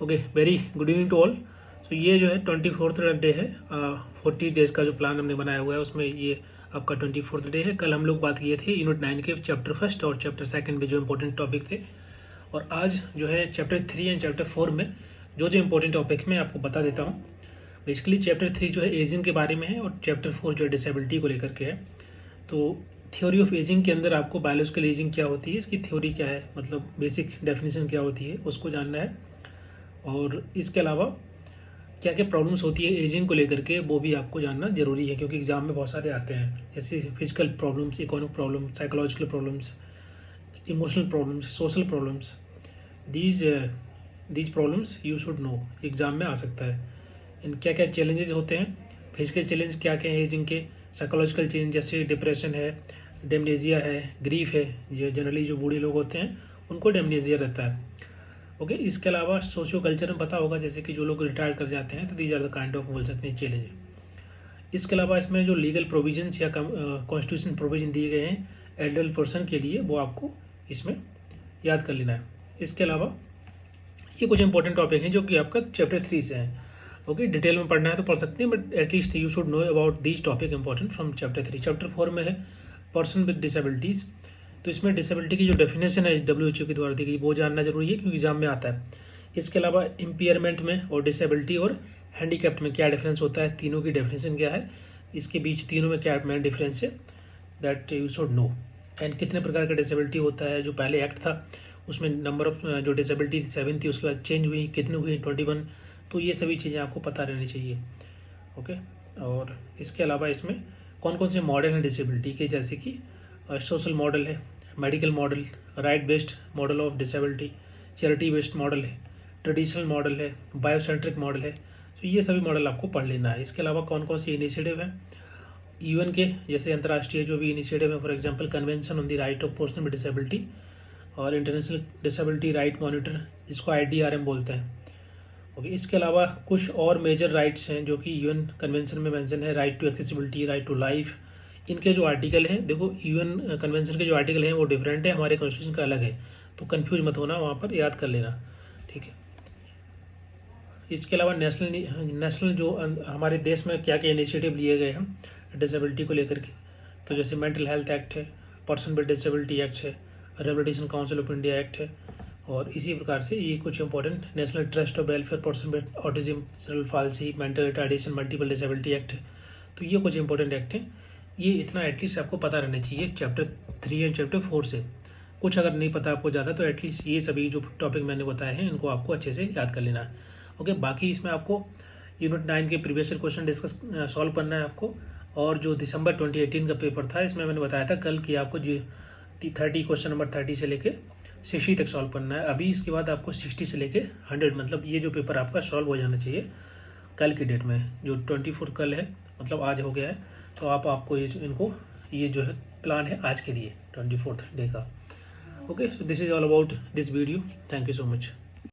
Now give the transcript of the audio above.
Okay, very good evening to all. So ये जो है 24th डे है, 40 डेज़ का जो प्लान हमने बनाया हुआ है उसमें ये आपका 24th डे है। कल हम लोग बात किए थे यूनिट 9 के चैप्टर फर्स्ट और चैप्टर सेकंड में जो इंपॉर्टेंट टॉपिक थे, और आज जो है चैप्टर 3 एंड चैप्टर 4 में जो जो इंपॉर्टेंट टॉपिक मैं आपको बता देता हूँ। बेसिकली चैप्टर 3 जो है एजिंग के बारे में है और चैप्टर 4 जो है डिसेबिलिटी को लेकर के है। तो थ्योरी ऑफ एजिंग के अंदर आपको बायोलॉजिकल एजिंग क्या होती है, इसकी थ्योरी क्या है, मतलब बेसिक डेफिनेशन क्या होती है, उसको जानना है। और इसके अलावा क्या क्या प्रॉब्लम्स होती है एजिंग को लेकर के, वो भी आपको जानना ज़रूरी है, क्योंकि एग्ज़ाम में बहुत सारे आते हैं, जैसे physical problems, economic problems, psychological problems, emotional problems, social problems. These these problems you should know, exam में आ सकता है। इन क्या क्या चैलेंजेस होते हैं, फिजिकल चैलेंज क्या क्या है एजिंग के, साइकोलॉजिकल चेंज जैसे डिप्रेशन है, डेमनेजिया है, ग्रीफ है, जो जनरली जो बूढ़े लोग होते हैं उनको डेमनेजिया रहता है। ओके, इसके अलावा सोशियो कल्चर में पता होगा, जैसे कि जो लोग रिटायर कर जाते हैं तो these are the kind of बोल सकते हैं चैलेंज। इसके अलावा इसमें जो लीगल प्रोविजंस या कॉन्स्टिट्यूशन प्रोविजन दिए गए हैं एल्डर पर्सन के लिए, वो आपको इसमें याद कर लेना है। इसके अलावा ये कुछ इंपॉर्टेंट टॉपिक हैं जो कि आपका चैप्टर 3 से हैं। ओके, डिटेल में पढ़ना है तो पढ़ सकते हैं, but at least you should know about these topic important from chapter 3। Chapter 4 में है पर्सन विद डिसेबिलिटीज़। तो इसमें डिसेबिलिटी की जो डेफिनेशन है WHO के द्वारा दी गई, वो जानना जरूरी है क्योंकि एग्जाम में आता है। इसके अलावा इम्पेयरमेंट में और डिसेबिलिटी और हैंडीकैप्ट में क्या डिफरेंस होता है, तीनों की डेफिनेशन क्या है, इसके बीच तीनों में क्या मेन डिफरेंस है, that you should know. And कितने प्रकार का डिसेबिलिटी होता है, जो पहले एक्ट था उसमें नंबर ऑफ जो डिसेबिलिटी 7 थी, उसके बाद चेंज हुई, कितनी हुई 21। तो ये सभी चीज़ें आपको पता रहनी चाहिए। ओके, और इसके अलावा इसमें कौन कौन से मॉडल हैं डिसेबिलिटी के, जैसे कि सोशल मॉडल है, medical model, right based model of disability, charity based model है, ट्रेडिशनल मॉडल है, बायोसेंट्रिक मॉडल है। तो ये सभी मॉडल आपको पढ़ लेना है। इसके अलावा कौन कौन से इनिशिएटिव हैं UN के, जैसे अंतर्राष्ट्रीय जो भी इनिशिएटिव है, for example convention on the right of person with disability और इंटरनेशनल डिसेबिलिटी राइट मॉनिटर, जिसको IDRM बोलते हैं। ओके, इसके अलावा कुछ और मेजर राइट्स हैं जो कि UN कन्वेंशन में मेंशन है, right to accessibility, right to life. इनके जो आर्टिकल हैं, देखो UN कन्वेंशन के जो आर्टिकल हैं वो डिफरेंट है, हमारे कॉन्स्टिट्यूशन का अलग है, तो कंफ्यूज मत होना, वहाँ पर याद कर लेना, ठीक है। इसके अलावा नेशनल जो हमारे देश में क्या क्या इनिशिएटिव लिए गए हैं डिसेबिलिटी को लेकर के, तो जैसे मेंटल हेल्थ एक्ट है, पर्सन विद डिसेबिलिटी एक्ट है, rehabilitation council of India act है, और इसी प्रकार से ये कुछ important national trust of welfare person with autism, cerebral palsy, mental retardation, multiple disability act है। तो ये कुछ इंपॉर्टेंट एक्ट हैं, ये इतना एटलीस्ट आपको पता रहना चाहिए चैप्टर 3 एंड चैप्टर 4 से। कुछ अगर नहीं पता आपको ज़्यादा, तो एटलीस्ट ये सभी जो टॉपिक मैंने बताए हैं इनको आपको अच्छे से याद कर लेना है। ओके, बाकी इसमें आपको यूनिट 9 के previous year question discuss solve करना है आपको, और जो दिसंबर 2018 का पेपर था इसमें मैंने बताया था कल कि आपको जो 30 क्वेश्चन नंबर 30 से लेके 60 तक सॉल्व करना है। अभी इसके बाद आपको 60 से लेके 100, मतलब ये जो पेपर आपका सॉल्व हो जाना चाहिए कल की डेट में, जो 24 कल है, मतलब आज हो गया है, तो आपको ये जो है प्लान है आज के लिए 24th डे का। Okay, so this is all about this video, thank you so much.